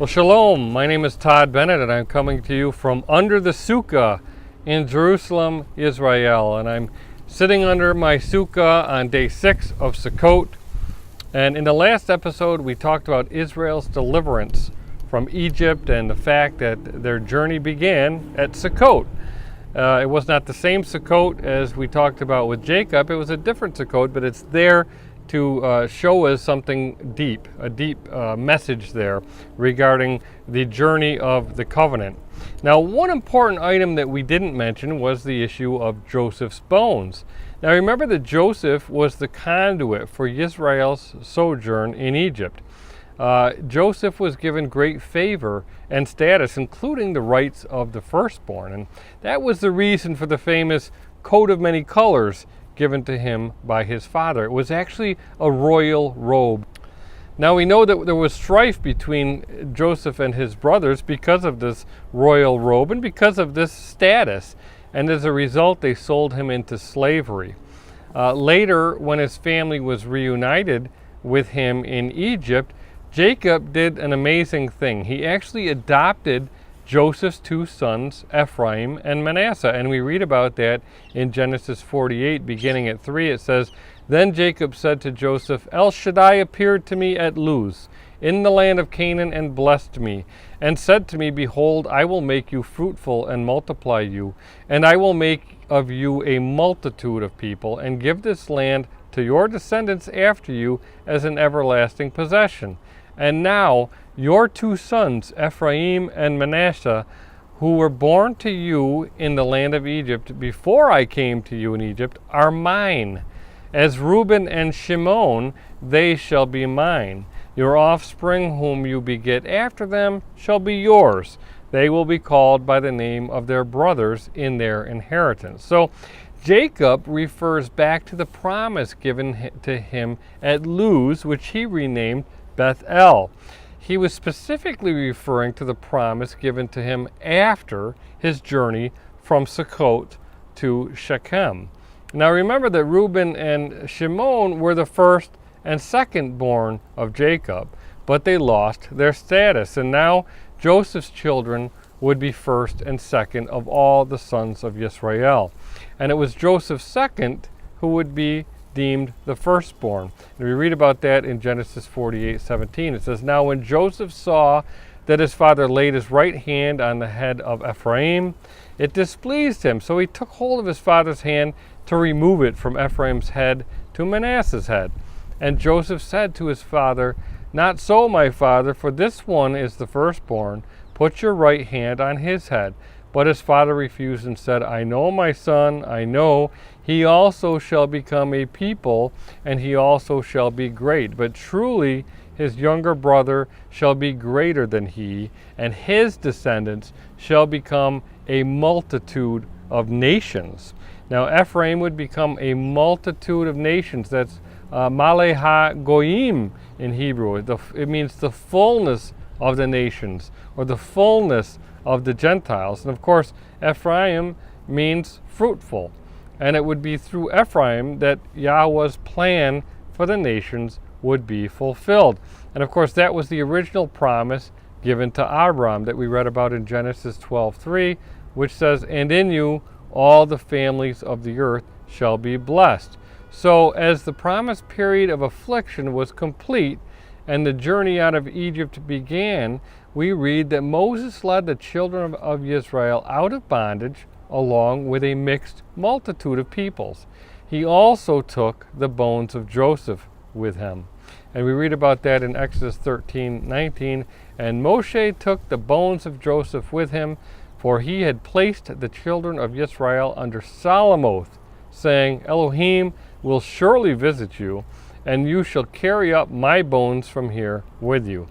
Well, shalom. My name is Todd Bennett, and I'm coming to you from under the Succa in Jerusalem, Israel. And I'm sitting under my Succa on day 6 of Succot. And in the last episode, we talked about Israel's deliverance from Egypt and the fact that their journey began at Succot. It was not the same Succot as we talked about with Jacob. It was a different Succot, but it's there to show us something deep, a deep message there regarding the journey of the covenant. Now, one important item that we didn't mention was the issue of Joseph's bones. Now, remember that Joseph was the conduit for Yisrael's sojourn in Egypt. Joseph was given great favor and status, including the rights of the firstborn, and that was the reason for the famous coat of many colors given to him by his father. It was actually a royal robe. Now we know that there was strife between Joseph and his brothers because of this royal robe and because of this status, and as a result they sold him into slavery. Later, when his family was reunited with him in Egypt, Jacob did an amazing thing. He actually adopted Joseph's two sons, Ephraim and Manasseh. And we read about that in Genesis 48, beginning at 3. It says, "Then Jacob said to Joseph, El Shaddai appeared to me at Luz, in the land of Canaan, and blessed me, and said to me, Behold, I will make you fruitful and multiply you, and I will make of you a multitude of people, and give this land to your descendants after you as an everlasting possession. And now your two sons, Ephraim and Manasseh, who were born to you in the land of Egypt before I came to you in Egypt, are mine. As Reuben and Shimon, they shall be mine. Your offspring, whom you beget after them, shall be yours. They will be called by the name of their brothers in their inheritance." So Jacob refers back to the promise given to him at Luz, which he renamed Bethel. He was specifically referring to the promise given to him after his journey from Succot to Shechem. Now remember that Reuben and Shimon were the first and second born of Jacob, but they lost their status, and now Joseph's children would be first and second of all the sons of Yisrael. And it was Joseph's second who would be deemed the firstborn. And we read about that in Genesis 48:17. It says, "Now when Joseph saw that his father laid his right hand on the head of Ephraim, it displeased him. So he took hold of his father's hand to remove it from Ephraim's head to Manasseh's head. And Joseph said to his father, Not so, my father, for this one is the firstborn. Put your right hand on his head. But his father refused and said, I know, my son, I know. He also shall become a people, and he also shall be great. But truly his younger brother shall be greater than he, and his descendants shall become a multitude of nations." Now Ephraim would become a multitude of nations. That's Male ha-goyim in Hebrew. It means the fullness of the nations, or the fullness of the Gentiles. And of course, Ephraim means fruitful. And it would be through Ephraim that Yahweh's plan for the nations would be fulfilled. And of course, that was the original promise given to Abram that we read about in Genesis 12:3, which says, "And in you all the families of the earth shall be blessed." So as the promised period of affliction was complete and the journey out of Egypt began, we read that Moses led the children of Israel out of bondage along with a mixed multitude of peoples. He also took the bones of Joseph with him. And we read about that in Exodus 13:19. "And Moshe took the bones of Joseph with him, for he had placed the children of Israel under solemn oath, saying, Elohim will surely visit you, and you shall carry up my bones from here with you."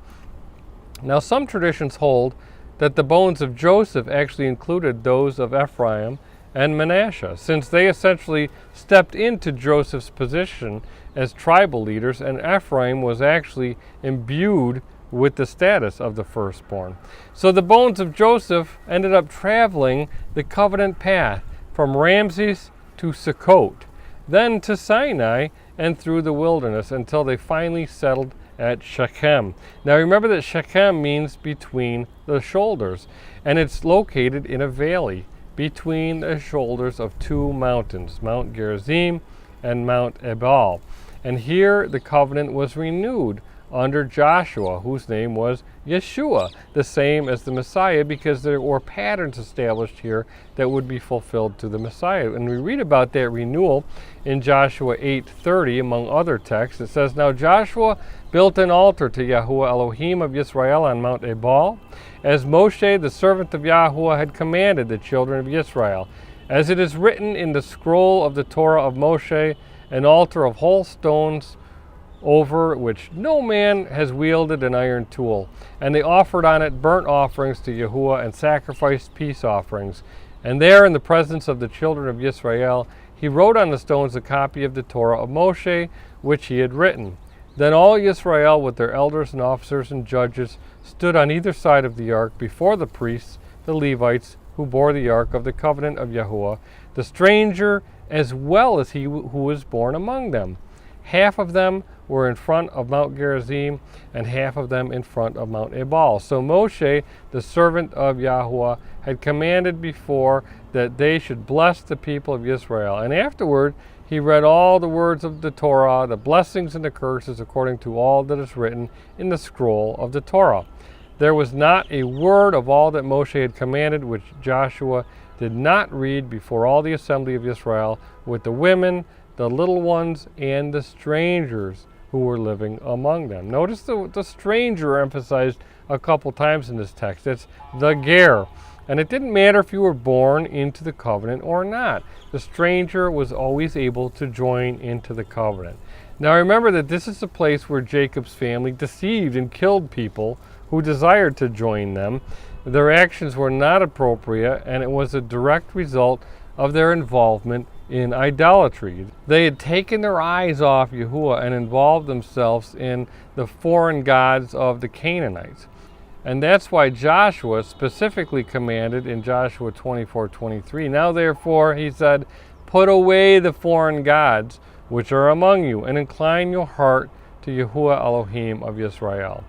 Now some traditions hold that the bones of Joseph actually included those of Ephraim and Manasseh, since they essentially stepped into Joseph's position as tribal leaders, and Ephraim was actually imbued with the status of the firstborn. So the bones of Joseph ended up traveling the covenant path from Ramses to Succot, then to Sinai, and through the wilderness until they finally settled at Shechem. Now remember that Shechem means between the shoulders, and it's located in a valley between the shoulders of two mountains, Mount Gerizim and Mount Ebal. And here the covenant was renewed under Joshua, whose name was Yeshua, the same as the Messiah, because there were patterns established here that would be fulfilled to the Messiah. And we read about that renewal in Joshua 8:30, among other texts. It says, "Now Joshua built an altar to Yahuwah Elohim of Yisrael on Mount Ebal, as Moshe, the servant of Yahuwah, had commanded the children of Yisrael. As it is written in the scroll of the Torah of Moshe, an altar of whole stones, over which no man has wielded an iron tool. And they offered on it burnt offerings to Yahuwah and sacrificed peace offerings. And there, in the presence of the children of Yisrael, he wrote on the stones a copy of the Torah of Moshe, which he had written. Then all Yisrael, with their elders and officers and judges, stood on either side of the ark before the priests, the Levites, who bore the ark of the covenant of Yahuwah, the stranger as well as he who was born among them. Half of them were in front of Mount Gerizim, and half of them in front of Mount Ebal. So Moshe, the servant of Yahuwah, had commanded before that they should bless the people of Israel. And afterward he read all the words of the Torah, the blessings and the curses, according to all that is written in the scroll of the Torah. There was not a word of all that Moshe had commanded which Joshua did not read before all the assembly of Israel, with the women, the little ones, and the strangers who were living among them. Notice the stranger emphasized a couple times in this text. It's the ger. And it didn't matter if you were born into the covenant or not. The stranger was always able to join into the covenant. Now remember that this is the place where Jacob's family deceived and killed people who desired to join them. Their actions were not appropriate, and it was a direct result of their involvement in idolatry. They had taken their eyes off Yahuwah and involved themselves in the foreign gods of the Canaanites. And that's why Joshua specifically commanded in Joshua 24:23, "Now therefore," he said, "put away the foreign gods which are among you, and incline your heart to Yahuwah Elohim of Yisrael."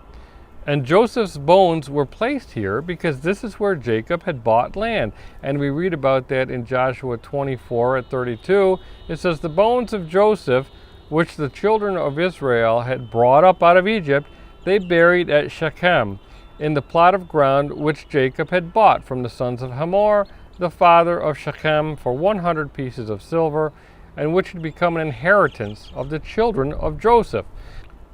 And Joseph's bones were placed here because this is where Jacob had bought land. And we read about that in Joshua 24:32. It says, "The bones of Joseph, which the children of Israel had brought up out of Egypt, they buried at Shechem, in the plot of ground which Jacob had bought from the sons of Hamor, the father of Shechem, for 100 pieces of silver, and which had become an inheritance of the children of Joseph."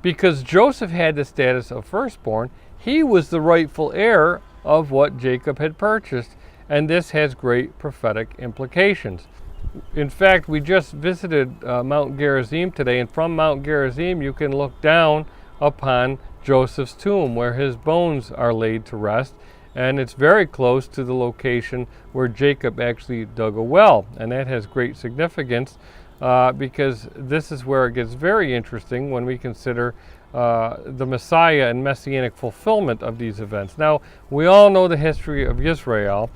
Because Joseph had the status of firstborn, he was the rightful heir of what Jacob had purchased, and this has great prophetic implications. In fact, we just visited Mount Gerizim today, and from Mount Gerizim you can look down upon Joseph's tomb, where his bones are laid to rest, and it's very close to the location where Jacob actually dug a well, and that has great significance because this is where it gets very interesting when we consider the Messiah and messianic fulfillment of these events. Now, we all know the history of Yisrael.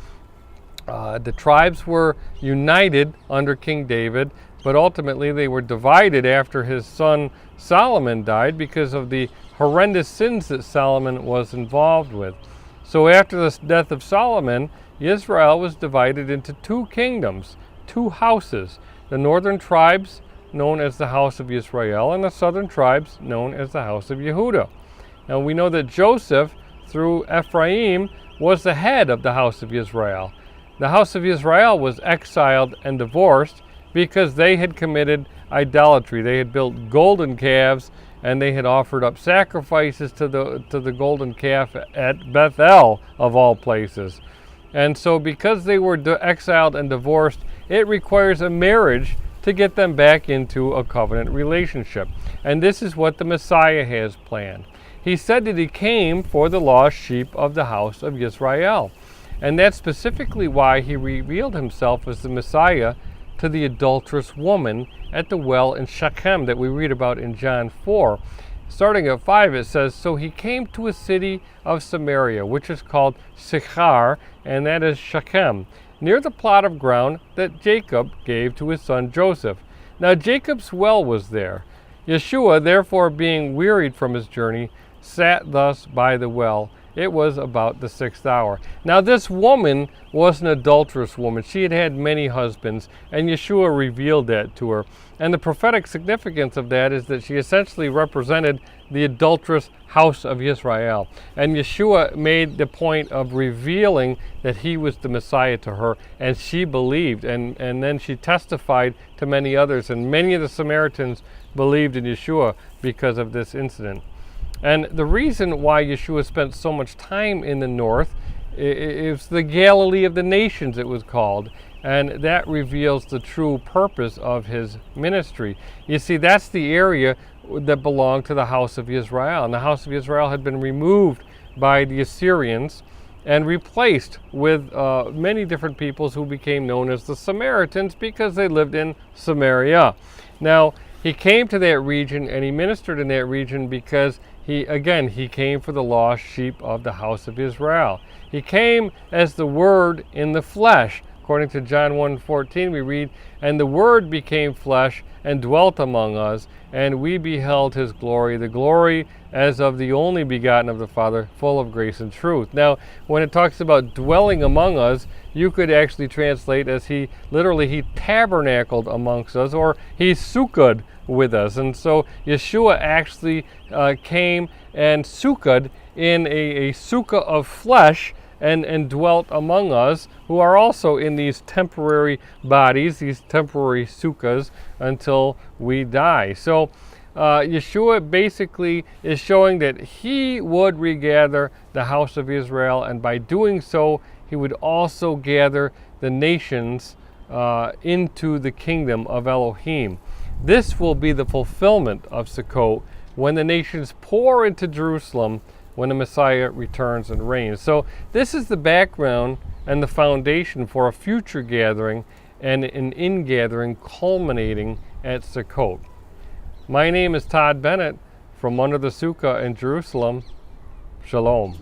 The tribes were united under King David, but ultimately they were divided after his son Solomon died because of the horrendous sins that Solomon was involved with. So after the death of Solomon, Israel was divided into two kingdoms, two houses. The northern tribes, known as the house of Yisrael, and the southern tribes, known as the house of Yehudah. Now we know that Joseph, through Ephraim, was the head of the house of Yisrael. The house of Yisrael was exiled and divorced because they had committed idolatry. They had built golden calves, and they had offered up sacrifices to the golden calf at Bethel, of all places. And so because they were exiled and divorced, it requires a marriage to get them back into a covenant relationship. And this is what the Messiah has planned. He said that he came for the lost sheep of the house of Yisrael. And that's specifically why he revealed himself as the Messiah to the adulterous woman at the well in Shechem that we read about in John 4. Starting at 5, it says, "So he came to a city of Samaria, which is called Sychar, and that is Shechem, near the plot of ground that Jacob gave to his son Joseph. Now Jacob's well was there. Yeshua, therefore, being wearied from his journey, sat thus by the well. It was about the 6th hour. Now this woman was an adulterous woman. She had had many husbands, and Yeshua revealed that to her. And the prophetic significance of that is that she essentially represented the adulterous house of Yisrael. And Yeshua made the point of revealing that he was the Messiah to her, and she believed. And then she testified to many others, and many of the Samaritans believed in Yeshua because of this incident. And the reason why Yeshua spent so much time in the north is the Galilee of the nations, it was called. And that reveals the true purpose of his ministry. You see, that's the area that belonged to the house of Yisrael. And the house of Yisrael had been removed by the Assyrians and replaced with many different peoples who became known as the Samaritans because they lived in Samaria. Now, he came to that region and he ministered in that region because he came for the lost sheep of the house of Israel. He came as the Word in the flesh. According to John 1:14, we read, "And the Word became flesh and dwelt among us, and we beheld his glory, the glory as of the only begotten of the Father, full of grace and truth." Now, when it talks about dwelling among us, you could actually translate as he tabernacled amongst us, or he succot with us. And so Yeshua actually came and succot in a sukkah of flesh and dwelt among us, who are also in these temporary bodies, these temporary sukkahs, until we die. So Yeshua basically is showing that he would regather the house of Israel, and by doing so, he would also gather the nations into the kingdom of Elohim. This will be the fulfillment of Succot when the nations pour into Jerusalem when the Messiah returns and reigns. So this is the background and the foundation for a future gathering and an ingathering culminating at Succot. My name is Todd Bennett from under the Succa in Jerusalem. Shalom.